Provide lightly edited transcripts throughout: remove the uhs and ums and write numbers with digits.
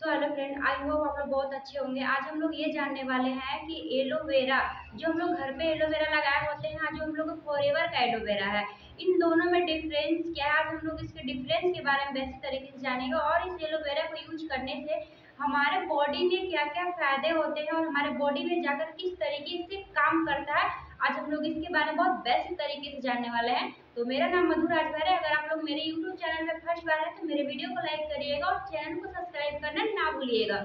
So hello friend, I hope आप लोग बहुत अच्छे होंगे। आज हम लोग ये जानने वाले हैं कि एलोवेरा, जो हम लोग घर पे एलोवेरा लगाए होते हैं, जो हम लोग फॉरएवर का एलोवेरा है, इन दोनों में डिफरेंस क्या है। आज हम लोग इसके डिफरेंस के बारे में बेसिक तरीके से जानेंगे और इस एलोवेरा को यूज करने से हमारे बॉडी में क्या क्या फायदे होते हैं और हमारे बॉडी में जाकर किस तरीके से काम करता है। आज हम लोग इसके बारे में बहुत बेसिक तरीके से जानने वाले हैं। तो मेरा नाम मधु राजभर है। अगर आप लोग मेरे YouTube चैनल पे फर्स्ट बार है तो मेरे वीडियो को लाइक करिएगा और चैनल को सब्सक्राइब करना ना भूलिएगा।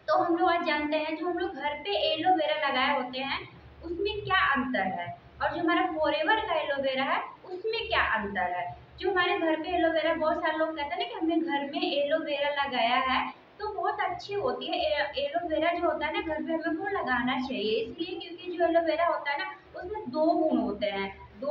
तो हम लोग आज जानते हैं जो हम लोग घर पे एलोवेरा लगाए होते हैं उसमें क्या अंतर है और जो हमारा फॉरएवर का एलोवेरा है उसमें क्या अंतर है। जो हमारे घर पे एलोवेरा, बहुत सारे लोग कहते हैं ना कि हमने घर में एलोवेरा लगाया है तो बहुत अच्छी होती है। एलोवेरा जो होता है ना घर पे हमें वो लगाना चाहिए, इसलिए क्योंकि जो एलोवेरा होता है ना उसमें दो गुण होते हैं। दो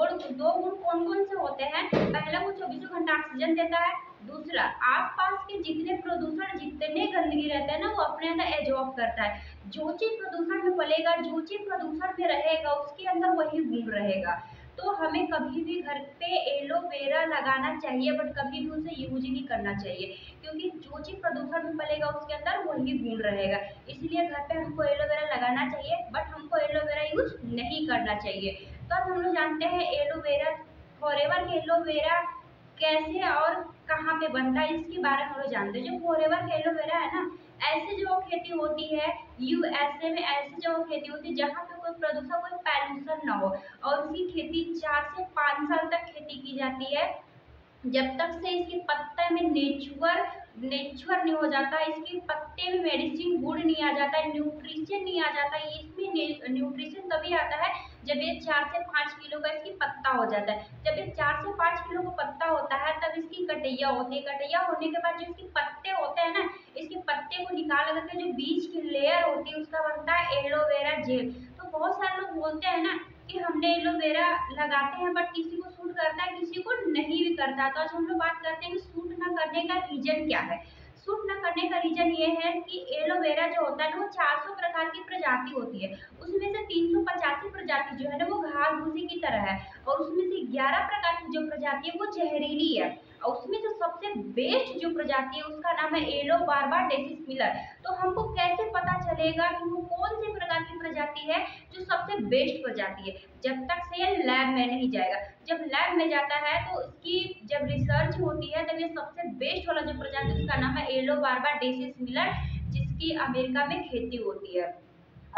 गुण कौन कौन से होते हैं? पहला, वो 24 घंटा ऑक्सीजन देता है। दूसरा, आसपास के जितने प्रदूषण, जितने गंदगी रहते हैं ना वो अपने अंदर एब्जॉर्ब करता है। जो चीज प्रदूषण में पलेगा, जो चीज प्रदूषण में रहेगा उसके अंदर वही गुण रहेगा। तो हमें कभी भी घर पे एलोवेरा लगाना चाहिए बट कभी भी उसे यूज नहीं करना चाहिए, क्योंकि जो चीज प्रदूषण में पलेगा उसके अंदर वही गुण रहेगा। इसलिए घर पे हमको एलोवेरा लगाना चाहिए बट हमको एलोवेरा यूज नहीं करना चाहिए। तो अब हम लोग जानते हैं एलोवेरा, फॉरएवर एलोवेरा कैसे और कहाँ पे बनता है इसके बारे में हम लोग जानते हैं। जो फॉरएवर का एलोवेरा है ना, ऐसी जगह खेती होती है, यूएसए में ऐसी जगह खेती होती है जहाँ पे कोई प्रदूषण, कोई पॉल्यूशन ना हो, और उसकी खेती 4 से 5 साल तक खेती की जाती है, जब तक से इसके पत्ते में नेचुरल नेचुरल नहीं हो जाता, इसके पत्ते में मेडिसिन गुण नहीं आ जाता, न्यूट्रिशन नहीं आ जाता। इसमें न्यूट्रिशन तभी आता है जब ये 4 से 5 किलो का इसकी पत्ता हो जाता है। जब ये 4 से 5 किलो का पत्ता होता है तब इसकी कटैया होती है। कटैया होने के बाद जो इसके पत्ते होते हैं ना, इसके पत्ते को निकाल करके जो बीज की लेयर होती है उसका बनता है एलोवेरा जेल। तो बहुत सारे लोग बोलते हैं ना कि हमने एलोवेरा लगाते हैं बट किसी को सूट करता है, किसी को नहीं भी करता। तो आज हम लोग बात करते हैं कि सूट ना करने का रीजन क्या है। सूट ना करने का रीजन ये है कि एलोवेरा जो होता है ना वो 400 प्रकार की प्रजाति होती है, उसमें से 385 प्रजाति जो है ना वो घास भूसी की तरह है, और उसमें से 11 प्रकार की जो प्रजाति है वो जहरीली है, और उसमें जो सबसे बेस्ट जो प्रजाति है उसका नाम है एलोबार्बा डेसिस मिलर। तो हमको कैसे पता चलेगा कि वो कौन सी प्रकार की प्रजाति है जो सबसे बेस्ट प्रजाति है? जब तक से ये लैब में नहीं जाएगा। जब लैब में जाता है तो इसकी जब रिसर्च होती है तब ये सबसे बेस्ट वाला जो प्रजाति उसका नाम है एलोबार्बा डेसिस मिलर, जिसकी अमेरिका में खेती होती है।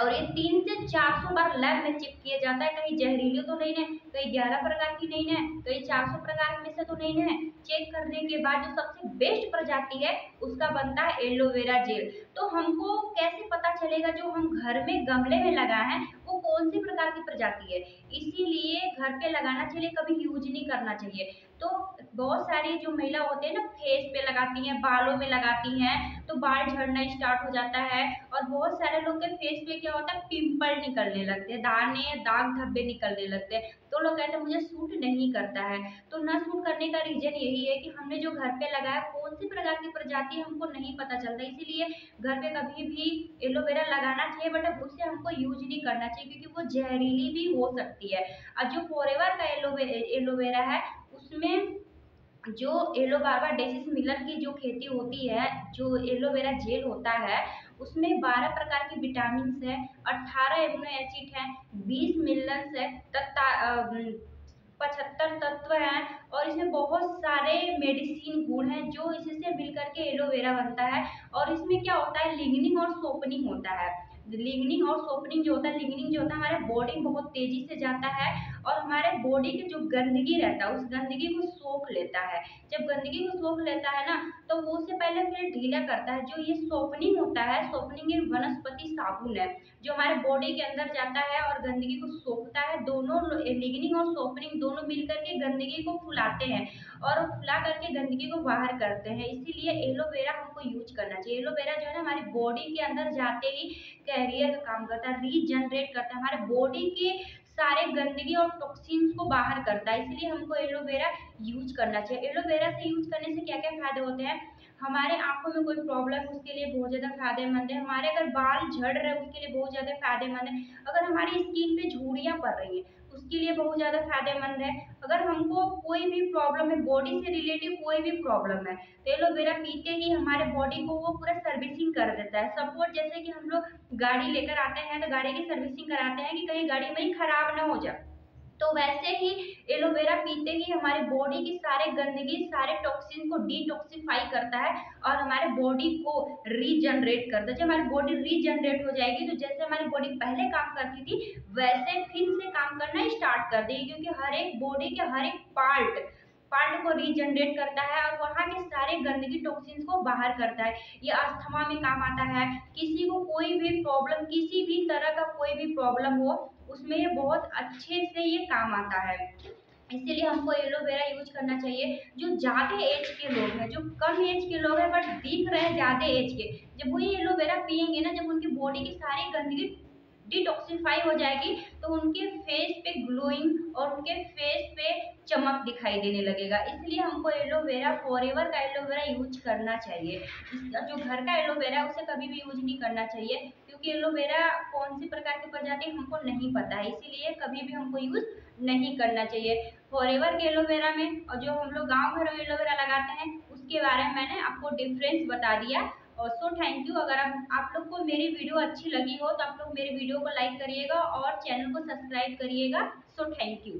और ये 3 से 400 बार लैब में चेक किया जाता है, कहीं जहरीली तो नहीं है, कहीं 11 प्रकार की नहीं है, कहीं 400 प्रकार में से तो नहीं है। चेक करने के बाद जो सबसे बेस्ट प्रजाति है उसका बनता है एलोवेरा जेल। तो हमको कैसे पता चलेगा जो हम घर में गमले में लगाए हैं वो कौन सी प्रकार की प्रजाति है? इसीलिए घर पे लगाना चाहिए, कभी यूज नहीं करना चाहिए। तो बहुत सारी जो महिला होते हैं ना फेस पे लगाती हैं, बालों में लगाती हैं, तो बाल झड़ना स्टार्ट हो जाता है। और बहुत सारे लोग के फेस पे क्या होता है, पिंपल निकलने लगते हैं, दाने, दाग धब्बे निकलने लगते हैं। तो लोग कहते हैं मुझे सूट नहीं करता है। तो ना सूट करने का रीजन यही है कि हमने जो घर पे लगाया कौन सी प्रकार की प्रजाति हमको नहीं पता चलता। इसीलिए घर पे कभी भी एलोवेरा लगाना चाहिए बट उसे हमको यूज नहीं करना चाहिए, क्योंकि वो जहरीली भी हो सकती है। और जो फॉरएवर का एलोवेरा है उसमें जो एलोबार्बा डेसिस मिलर की जो खेती होती है, जो एलोवेरा जेल होता है उसमें 12 प्रकार के विटामिन है, 18 एमिनो एसिड है, 20 मिनरल्स है, 75 तत्व हैं, और इसमें बहुत सारे मेडिसिन गुण हैं जो इससे मिलकर के एलोवेरा बनता है। और इसमें क्या होता है, लिग्निन और सोपनिंग होता है। लिग्निन और सोपनिंग जो होता है, लिग्निन जो होता है हमारे बॉडी में बहुत तेजी से जाता है और हमारे बॉडी के जो गंदगी रहता है उस गंदगी को सोख लेता है। जब गंदगी को सोख लेता है ना तो वो उससे पहले फिर ढीला करता है। जो ये सोपनिंग होता है, सोपनिंग एक वनस्पति साबुन है जो हमारे बॉडी के अंदर जाता है और गंदगी को सोखता है। दोनों लिग्निन और सोपनिंग दोनों मिलकर के गंदगी को फुलाते हैं और फुला करके गंदगी को बाहर करते हैं। इसीलिए एलोवेरा हमको यूज करना चाहिए। एलोवेरा जो है ना हमारी बॉडी के अंदर जाते ही कैरियर का काम करता है, रीजनरेट करता है, हमारे बॉडी के सारे गंदगी और टॉक्सिन्स को बाहर करता है। इसलिए हमको एलोवेरा यूज करना चाहिए। एलोवेरा से यूज करने से क्या क्या फायदे होते हैं? हमारे आंखों में कोई प्रॉब्लम उसके लिए बहुत ज्यादा फायदेमंद है। हमारे अगर बाल झड़ रहे हैं उसके लिए बहुत ज्यादा फायदेमंद है। अगर हमारी स्किन पे झुर्रियां पड़ रही है, उसके लिए बहुत ज़्यादा फायदेमंद है। अगर हमको कोई भी प्रॉब्लम है, बॉडी से रिलेटेड कोई भी प्रॉब्लम है, तो एलोवेरा पीते ही हमारे बॉडी को वो पूरा सर्विसिंग कर देता है। सपोज जैसे कि हम लोग गाड़ी लेकर आते हैं तो गाड़ी की सर्विसिंग कराते हैं कि कहीं गाड़ी हमारी खराब ना हो जाए, तो वैसे ही एलोवेरा पीते ही हमारे बॉडी की सारे गंदगी, सारे टॉक्सिन को डिटॉक्सिफाई करता है और हमारे बॉडी को रीजनरेट करता है। जब हमारी बॉडी रीजनरेट हो जाएगी तो जैसे हमारी बॉडी पहले काम करती थी वैसे फिर से काम करना स्टार्ट कर देगी, क्योंकि हर एक बॉडी के हर एक पार्ट पार्ट को रीजनरेट करता है और वहाँ के सारे गंदगी टॉक्सिन्स को बाहर करता है। ये अस्थमा में काम आता है, किसी को कोई भी प्रॉब्लम, किसी भी तरह का कोई भी प्रॉब्लम हो उसमें ये बहुत अच्छे से ये काम आता है। इसीलिए हमको एलोवेरा यूज करना चाहिए। जो ज़्यादा एज के लोग हैं, जो कम एज के लोग हैं बट दिख रहे हैं ज़्यादा एज के, जब वो ये एलोवेरा पियेंगे ना, जब उनकी बॉडी की सारी गंदगी डिटॉक्सिफाई हो जाएगी तो उनके फेस पे ग्लोइंग और उनके फेस पे चमक दिखाई देने लगेगा। इसलिए हमको एलोवेरा, फॉरएवर का एलोवेरा यूज करना चाहिए। जो घर का एलोवेरा है उसे कभी भी यूज नहीं करना चाहिए, क्योंकि एलोवेरा कौन सी प्रकार की प्रजाति हमको नहीं पता है, इसीलिए कभी भी हमको यूज नहीं करना चाहिए। फॉरएवर के एलोवेरा में और जो हम लोग गाँव घर में एलोवेरा लगाते हैं उसके बारे में मैंने आपको डिफरेंस बता दिया। और सो थैंक यू। अगर आप लोग को मेरी वीडियो अच्छी लगी हो तो आप लोग मेरी वीडियो को लाइक करिएगा और चैनल को सब्सक्राइब करिएगा। So thank you.